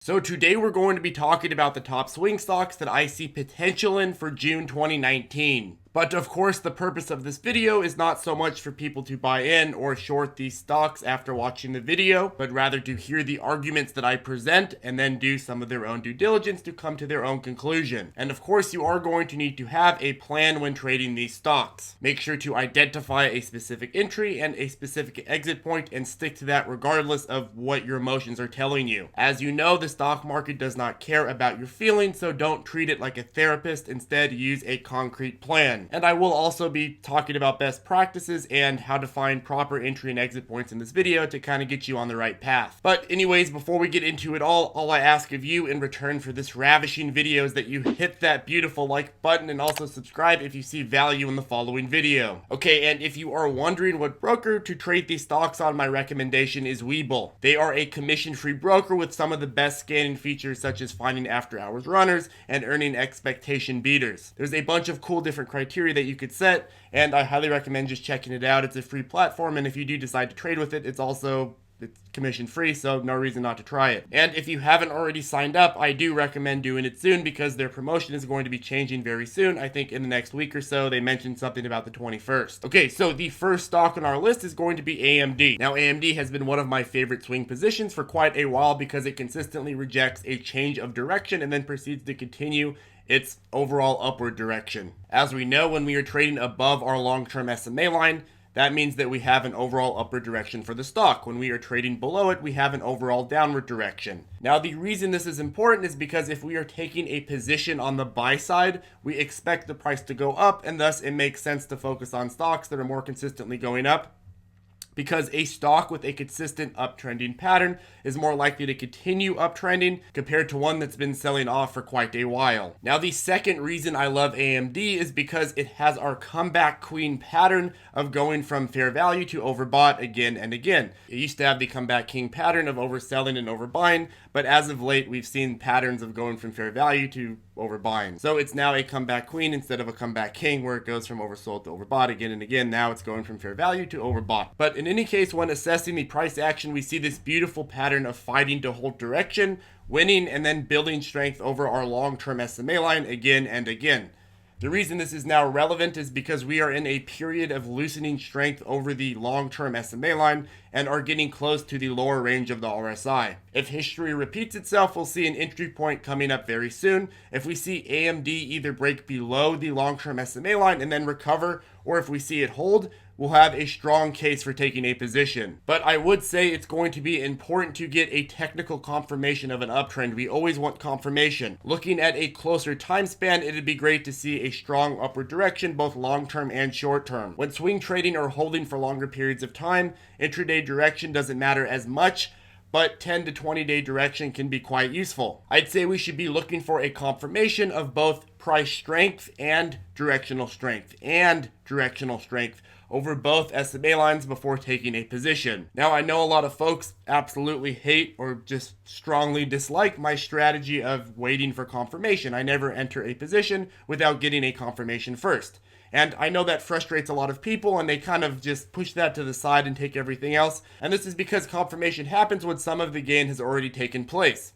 So today we're going to be talking about the top swing stocks that I see potential in for June 2019. But of course, the purpose of this video is not so much for people to buy in or short these stocks after watching the video, but rather to hear the arguments that I present and then do some of their own due diligence to come to their own conclusion. And of course, you are going to need to have a plan when trading these stocks. Make sure to identify a specific entry and a specific exit point and stick to that regardless of what your emotions are telling you. As you know, the stock market does not care about your feelings, so don't treat it like a therapist. Instead, use a concrete plan. And I will also be talking about best practices and how to find proper entry and exit points in this video to kind of get you on the right path. But anyways, before we get into it all I ask of you in return for this ravishing video is that you hit that beautiful like button and also subscribe if you see value in the following video. Okay, and if you are wondering what broker to trade these stocks on, my recommendation is Webull. They are a commission-free broker with some of the best scanning features such as finding after-hours runners and earning expectation beaters. There's a bunch of cool different criteria that you could set, and I highly recommend just checking it out. It's a free platform, and if you do decide to trade with it, it's commission free, so no reason not to try it. And if you haven't already signed up, I do recommend doing it soon because their promotion is going to be changing very soon. I think in the next week or so. They mentioned something about the 21st. Okay, so the first stock on our list is going to be AMD. Now, AMD has been one of my favorite swing positions for quite a while because it consistently rejects a change of direction and then proceeds to continue its overall upward direction. As we know, when we are trading above our long-term SMA line, that means that we have an overall upward direction for the stock. When we are trading below it, we have an overall downward direction. Now, the reason this is important is because if we are taking a position on the buy side, we expect the price to go up, and thus it makes sense to focus on stocks that are more consistently going up, because a stock with a consistent uptrending pattern is more likely to continue uptrending compared to one that's been selling off for quite a while. Now, the second reason I love AMD is because it has our comeback queen pattern of going from fair value to overbought again and again. It used to have the comeback king pattern of overselling and overbuying, but as of late, we've seen patterns of going from fair value to overbuying. So it's now a comeback queen instead of a comeback king where it goes from oversold to overbought again and again. Now it's going from fair value to overbought. But in any case, when assessing the price action, we see this beautiful pattern of fighting to hold direction, winning, and then building strength over our long-term SMA line again and again. The reason this is now relevant is because we are in a period of loosening strength over the long-term SMA line and are getting close to the lower range of the RSI. If history repeats itself, we'll see an entry point coming up very soon. If we see AMD either break below the long-term SMA line and then recover, or if we see it hold, we'll have a strong case for taking a position. But I would say it's going to be important to get a technical confirmation of an uptrend. We always want confirmation. Looking at a closer time span, it'd be great to see a strong upward direction, both long-term and short-term. When swing trading or holding for longer periods of time, intraday direction doesn't matter as much, but 10 to 20 day direction can be quite useful. I'd say we should be looking for a confirmation of both price strength and directional strength over both SMA lines before taking a position. Now, I know a lot of folks absolutely hate or just strongly dislike my strategy of waiting for confirmation. I never enter a position without getting a confirmation first. And I know that frustrates a lot of people and they kind of just push that to the side and take everything else. And this is because confirmation happens when some of the gain has already taken place.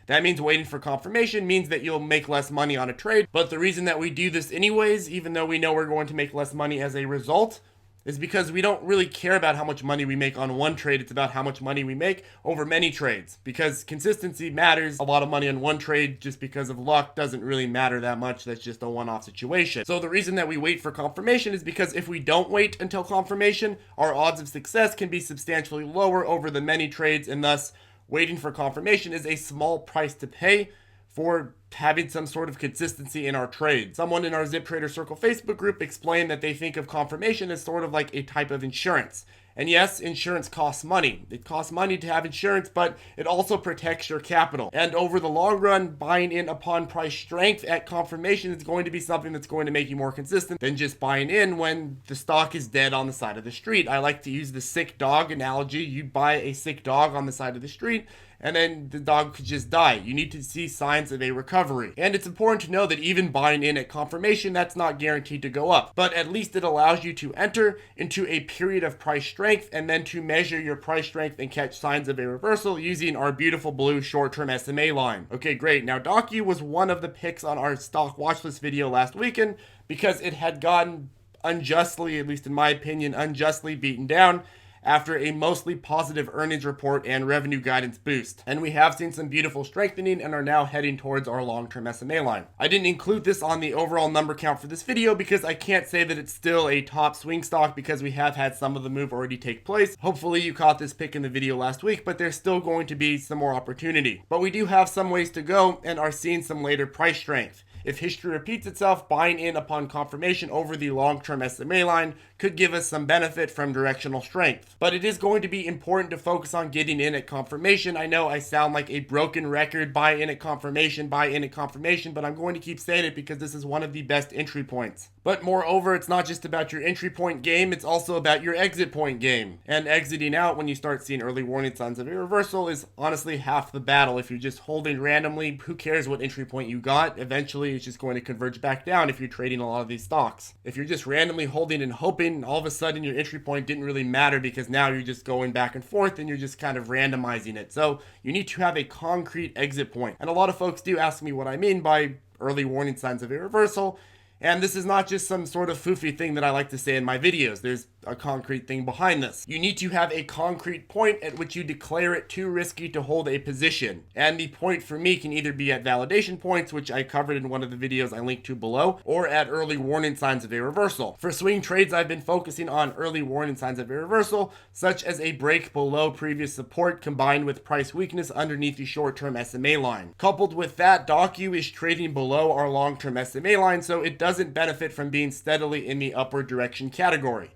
That means waiting for confirmation means that you'll make less money on a trade. But the reason that we do this anyways, even though we know we're going to make less money as a result, is because we don't really care about how much money we make on one trade. It's about how much money we make over many trades, because consistency matters. A lot of money on one trade just because of luck doesn't really matter that much. That's just a one-off situation. So the reason that we wait for confirmation is because if we don't wait until confirmation, our odds of success can be substantially lower over the many trades, and thus waiting for confirmation is a small price to pay for having some sort of consistency in our trade. Someone in our ZipTrader Circle Facebook group explained that they think of confirmation as sort of like a type of insurance. And yes, insurance costs money. It costs money to have insurance, but it also protects your capital. And over the long run, buying in upon price strength at confirmation is going to be something that's going to make you more consistent than just buying in when the stock is dead on the side of the street. I like to use the sick dog analogy. You buy a sick dog on the side of the street, and then the dog could just die. You need to see signs of a recovery. And it's important to know that even buying in at confirmation, that's not guaranteed to go up, but at least it allows you to enter into a period of price strength and then to measure your price strength and catch signs of a reversal using our beautiful blue short-term SMA line. Okay, great. Now Docu was one of the picks on our stock watchlist video last weekend because it had gotten unjustly, at least in my opinion, unjustly beaten down after a mostly positive earnings report and revenue guidance boost. And we have seen some beautiful strengthening and are now heading towards our long-term SMA line. I didn't include this on the overall number count for this video because I can't say that it's still a top swing stock because we have had some of the move already take place. Hopefully you caught this pick in the video last week, but there's still going to be some more opportunity. But we do have some ways to go and are seeing some later price strength. If history repeats itself, buying in upon confirmation over the long-term SMA line could give us some benefit from directional strength. But it is going to be important to focus on getting in at confirmation. I know I sound like a broken record, buy in at confirmation, but I'm going to keep saying it because this is one of the best entry points. But moreover, it's not just about your entry point game, it's also about your exit point game. And exiting out when you start seeing early warning signs of a reversal is honestly half the battle. If you're just holding randomly, who cares what entry point you got? Eventually, it's just going to converge back down if you're trading a lot of these stocks. If you're just randomly holding and hoping, all of a sudden your entry point didn't really matter because now you're just going back and forth and you're just kind of randomizing it. So you need to have a concrete exit point. And a lot of folks do ask me what I mean by early warning signs of a reversal. And this is not just some sort of foofy thing that I like to say in my videos. There's a concrete thing behind this. You need to have a concrete point at which you declare it too risky to hold a position. And the point for me can either be at validation points, which I covered in one of the videos I linked to below, or at early warning signs of a reversal. For swing trades, I've been focusing on early warning signs of a reversal, such as a break below previous support combined with price weakness underneath the short-term SMA line. Coupled with that, Docu is trading below our long-term SMA line, so it doesn't benefit from being steadily in the upward direction category.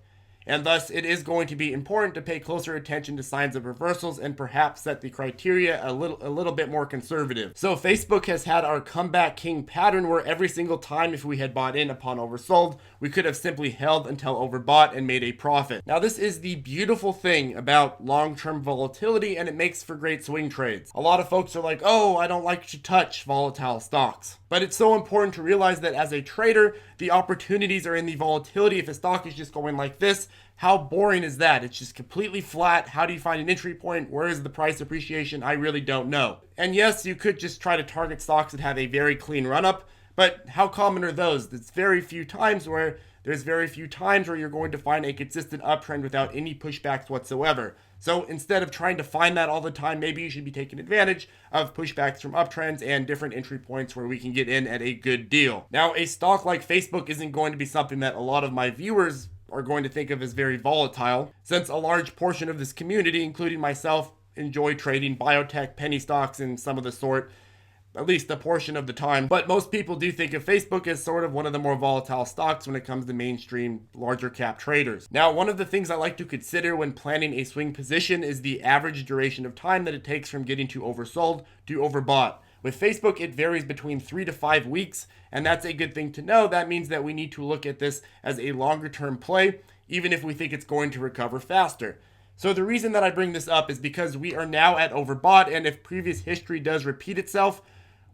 And thus, it is going to be important to pay closer attention to signs of reversals and perhaps set the criteria a little bit more conservative. So Facebook has had our comeback king pattern where every single time if we had bought in upon oversold, we could have simply held until overbought and made a profit. Now, this is the beautiful thing about long-term volatility, and it makes for great swing trades. A lot of folks are like, oh, I don't like to touch volatile stocks. But it's so important to realize that as a trader, the opportunities are in the volatility. If a stock is just going like this, how boring is that? It's just completely flat. How do you find an entry point? Where is the price appreciation? I really don't know. And yes, you could just try to target stocks that have a very clean run-up, but how common are those? There's very few times where you're going to find a consistent uptrend without any pushbacks whatsoever. So instead of trying to find that all the time, maybe you should be taking advantage of pushbacks from uptrends and different entry points where we can get in at a good deal. Now, a stock like Facebook isn't going to be something that a lot of my viewers are going to think of as very volatile, since a large portion of this community, including myself, enjoy trading biotech, penny stocks, and some of the sort, at least a portion of the time. But most people do think of Facebook as sort of one of the more volatile stocks when it comes to mainstream larger cap traders. Now, one of the things I like to consider when planning a swing position is the average duration of time that it takes from getting to oversold to overbought. With Facebook, it varies between 3 to 5 weeks, and that's a good thing to know. That means that we need to look at this as a longer term play, even if we think it's going to recover faster. So the reason that I bring this up is because we are now at overbought, and if previous history does repeat itself,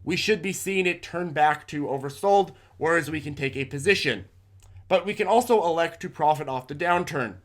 we should be seeing it turn back to oversold, whereas we can take a position. But we can also elect to profit off the downturn.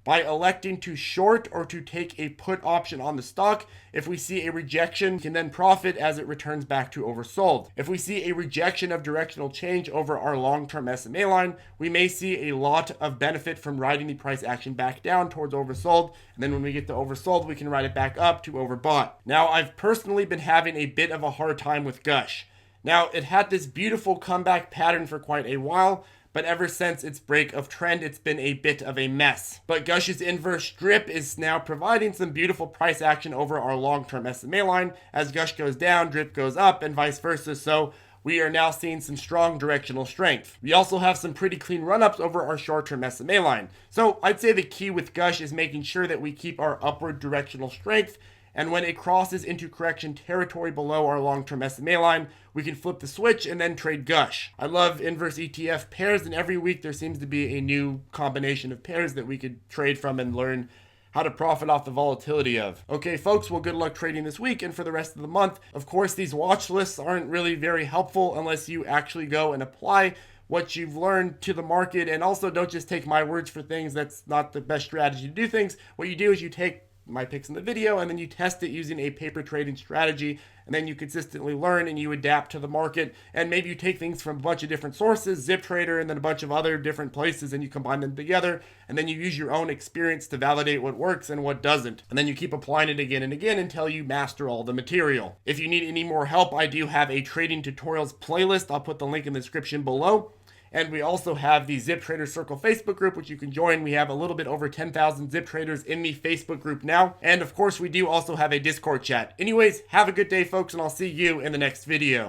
By electing to short or to take a put option on the stock, if we see a rejection, we can then profit as it returns back to oversold. If we see a rejection of directional change over our long-term SMA line, we may see a lot of benefit from riding the price action back down towards oversold, and then when we get to oversold, we can ride it back up to overbought. Now, I've personally been having a bit of a hard time with Gush. Now, it had this beautiful comeback pattern for quite a while, but ever since its break of trend, it's been a bit of a mess. But Gush's inverse drip is now providing some beautiful price action over our long-term SMA line. As Gush goes down, drip goes up, and vice versa. So we are now seeing some strong directional strength. We also have some pretty clean run-ups over our short-term SMA line. So I'd say the key with Gush is making sure that we keep our upward directional strength, and when it crosses into correction territory below our long-term SMA line, we can flip the switch and then trade Gush. I love inverse ETF pairs, and every week there seems to be a new combination of pairs that we could trade from and learn how to profit off the volatility of. Okay, folks, well, good luck trading this week and for the rest of the month. Of course, these watch lists aren't really very helpful unless you actually go and apply what you've learned to the market. And also, don't just take my words for things. That's not the best strategy to do things. What you do is you take my picks in the video and then you test it using a paper trading strategy, and then you consistently learn and you adapt to the market. And maybe you take things from a bunch of different sources, ZipTrader and then a bunch of other different places, and you combine them together, and then you use your own experience to validate what works and what doesn't, and then you keep applying it again and again until you master all the material. If you need any more help, I do have a trading tutorials playlist. I'll put the link in the description below. And we also have the ZipTrader Circle Facebook group, which you can join. We have a little bit over 10,000 Zip Traders in the Facebook group now. And of course, we do also have a Discord chat. Anyways, have a good day, folks, and I'll see you in the next video.